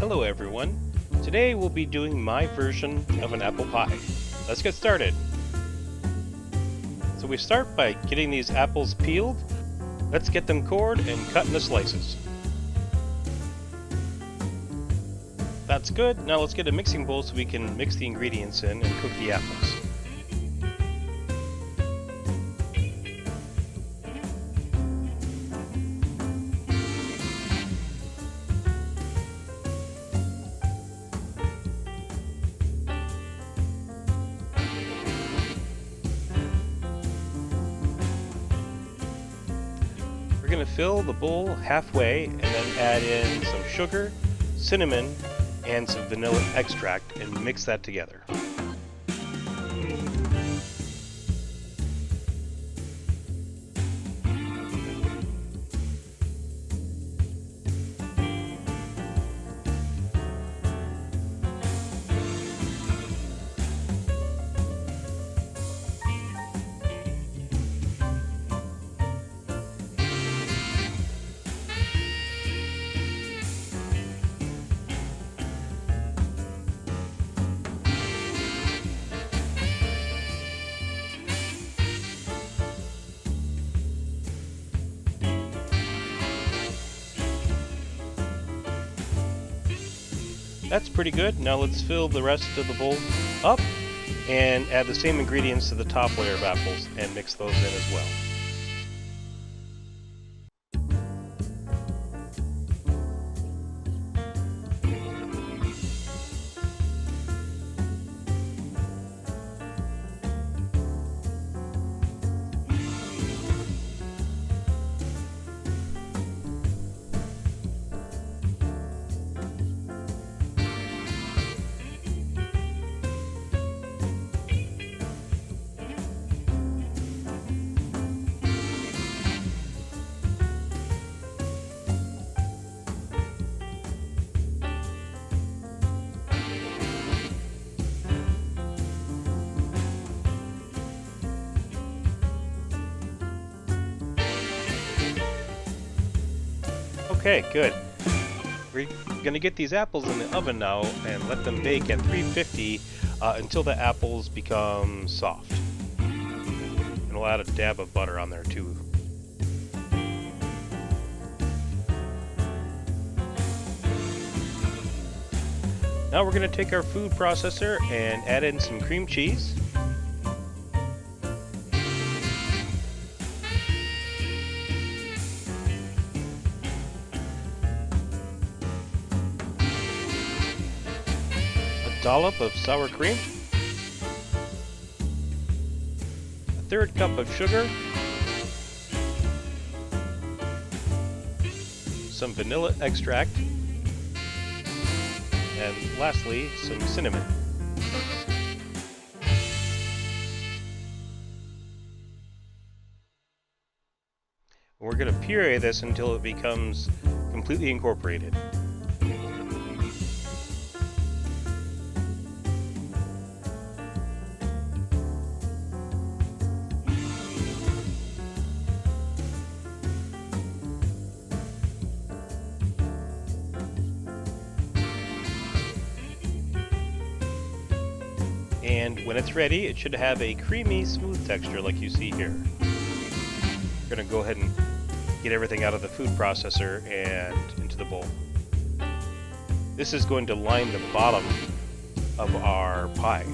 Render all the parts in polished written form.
Hello everyone. Today we'll be doing my version of an apple pie. Let's get started. So we start by getting these apples peeled. Let's get them cored and cut into slices. That's good. Now let's get a mixing bowl so we can mix the ingredients in and cook the apples. We're going to fill the bowl halfway and then add in some sugar, cinnamon, and some vanilla extract and mix that together. That's pretty good. Now let's fill the rest of the bowl up and add the same ingredients to the top layer of apples and mix those in as well. Okay, good. We're going to get these apples in the oven now and let them bake at 350 until the apples become soft. And we'll add a dab of butter on there too. Now we're going to take our food processor and add in some cream cheese. Dollop of sour cream, a third cup of sugar, some vanilla extract, and lastly, some cinnamon. We're going to puree this until it becomes completely incorporated. And when it's ready, it should have a creamy, smooth texture like you see here. We're going to go ahead and get everything out of the food processor and into the bowl. This is going to line the bottom of our pie.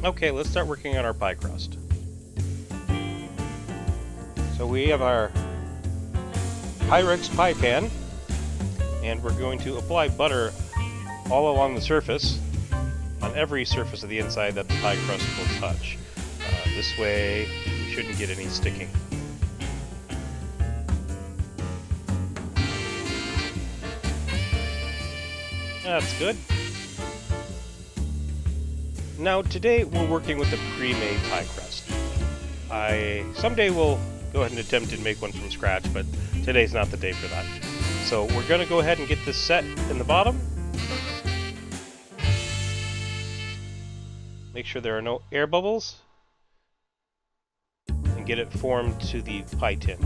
Okay, let's start working on our pie crust. So we have our Pyrex pie pan, and we're going to apply butter all along the surface, on every surface of the inside that the pie crust will touch. This way, we shouldn't get any sticking. That's good. Now today we're working with a pre-made pie crust. Someday we'll go ahead and attempt to make one from scratch, but today's not the day for that. So we're going to go ahead and get this set in the bottom. Make sure there are no air bubbles. And get it formed to the pie tin.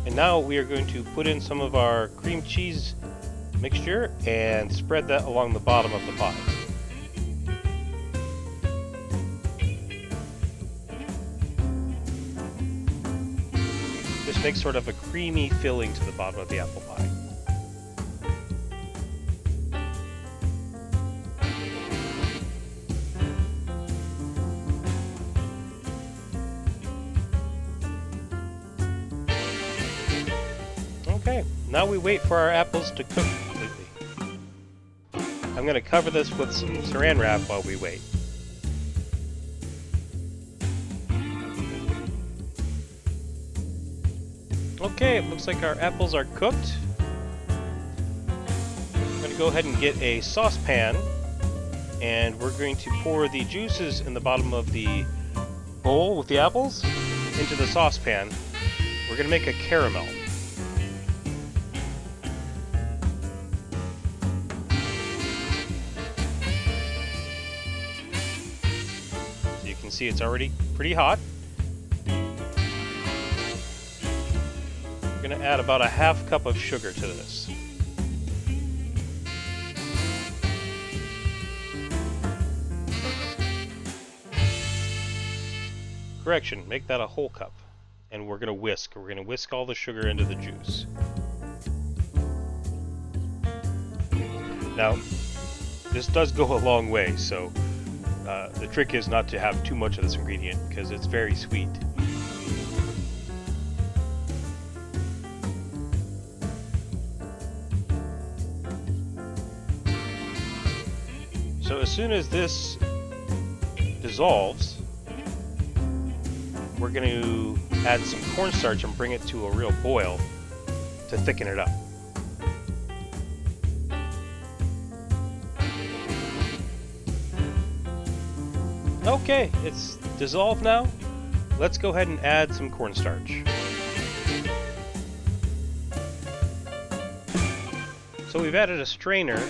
And now we are going to put in some of our cream cheese mixture and spread that along the bottom of the pie. This makes sort of a creamy filling to the bottom of the apple pie. Okay, now we wait for our apples to cook completely. I'm going to cover this with some saran wrap while we wait. Okay, it looks like our apples are cooked. I'm going to go ahead and get a saucepan, and we're going to pour the juices in the bottom of the bowl with the apples into the saucepan. We're going to make a caramel. So you can see it's already pretty hot. We're going to add about a ½ cup of sugar to this. Correction, make that a whole cup. And we're going to whisk. We're going to whisk all the sugar into the juice. Now, this does go a long way, so the trick is not to have too much of this ingredient because it's very sweet. So as soon as this dissolves, we're going to add some cornstarch and bring it to a real boil to thicken it up. Okay, it's dissolved now. Let's go ahead and add some cornstarch. So we've added a strainer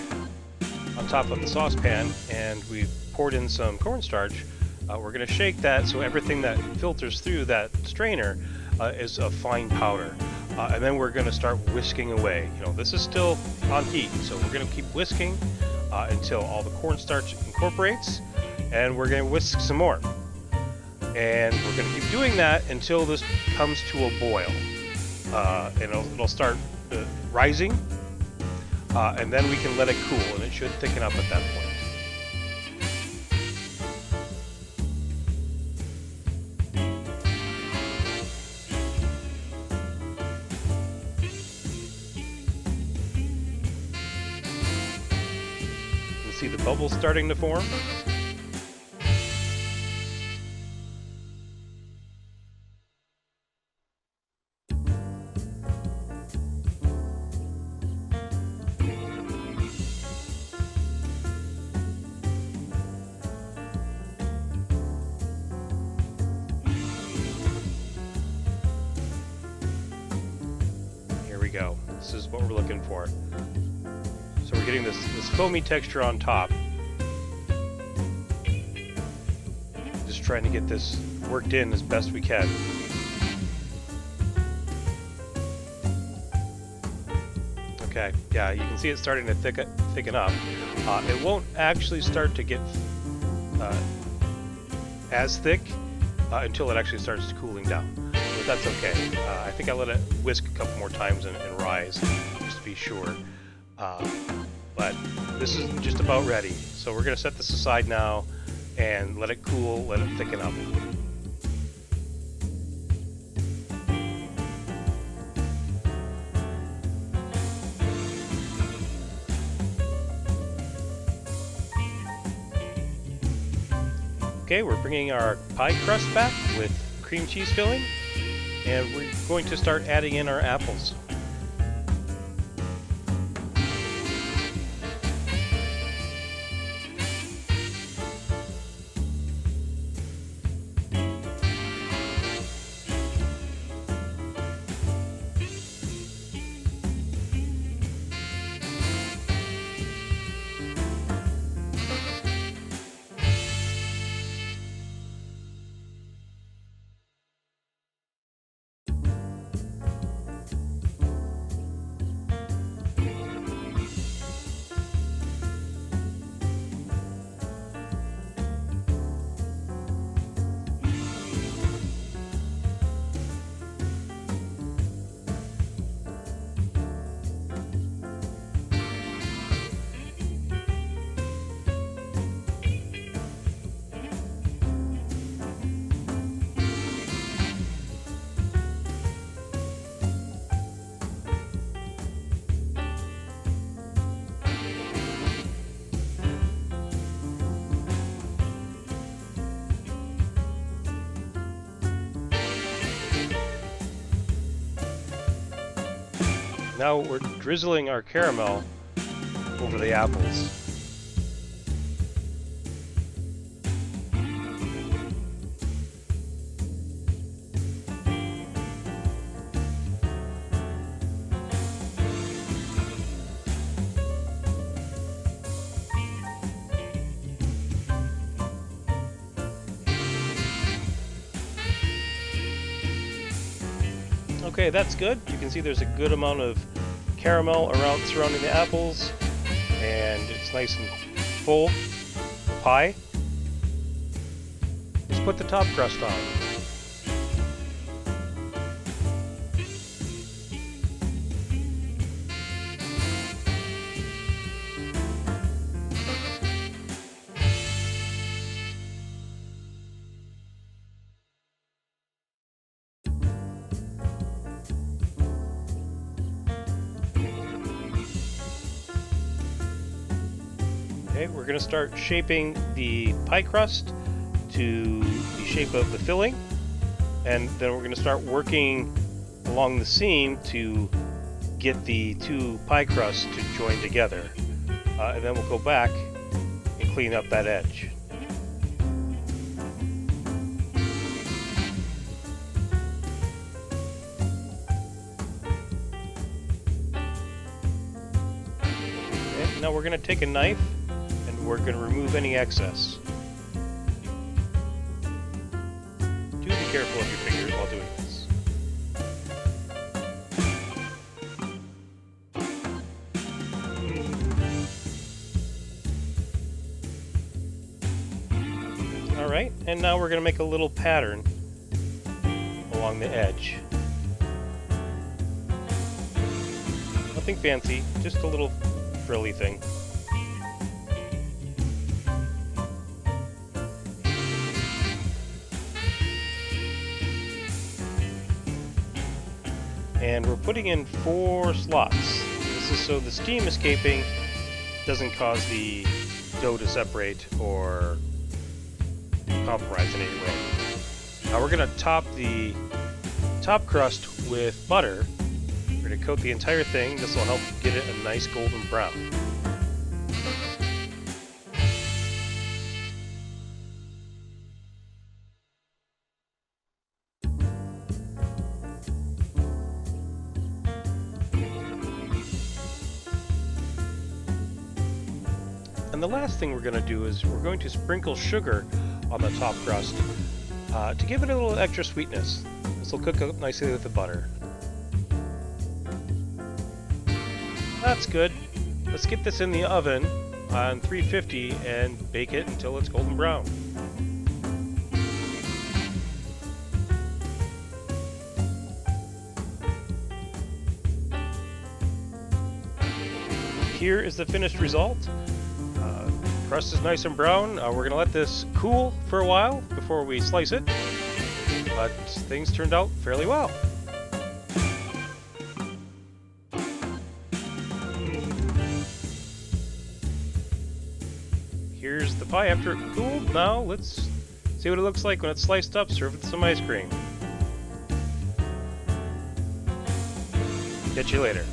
on top of the saucepan, and we've poured in some cornstarch. We're going to shake that so everything that filters through that strainer is a fine powder. And then we're going to start whisking away. You know, this is still on heat, so we're going to keep whisking until all the cornstarch incorporates, and we're going to whisk some more. And we're going to keep doing that until this comes to a boil. And it'll start rising. And then we can let it cool, and it should thicken up at that point. You can see the bubbles starting to form. Go. This is what we're looking for. So we're getting this foamy texture on top. Just trying to get this worked in as best we can. Okay, yeah, you can see it starting to thicken up. It won't actually start to get as thick until it actually starts cooling down. But that's okay. I think I let it whisk a couple more times and rise, just to be sure. But this is just about ready. So we're going to set this aside now and let it cool, let it thicken up. Okay, we're bringing our pie crust back with cream cheese filling, and we're going to start adding in our apples. Now we're drizzling our caramel over the apples. Okay, that's good. You can see there's a good amount of caramel around surrounding the apples, and it's nice and full pie. Let's put the top crust on. Okay, we're going to start shaping the pie crust to the shape of the filling, and then we're going to start working along the seam to get the two pie crusts to join together, and then we'll go back and clean up that edge. Okay, now we're going to take a knife and we're going to remove any excess. Do be careful of your fingers while doing this. Alright, and now we're going to make a little pattern along the edge. Nothing fancy, just a little frilly thing. And we're putting in 4 slots. This is so the steam escaping doesn't cause the dough to separate or compromise in any way. Now we're going to top the top crust with butter. We're going to coat the entire thing. This will help get it a nice golden brown. And the last thing we're going to do is we're going to sprinkle sugar on the top crust to give it a little extra sweetness. This will cook up nicely with the butter. That's good. Let's get this in the oven on 350 and bake it until it's golden brown. Here is the finished result. Crust is nice and brown. We're going to let this cool for a while before we slice it, but things turned out fairly well. Here's the pie after it cooled. Now let's see what it looks like when it's sliced up, served with some ice cream. Catch you later.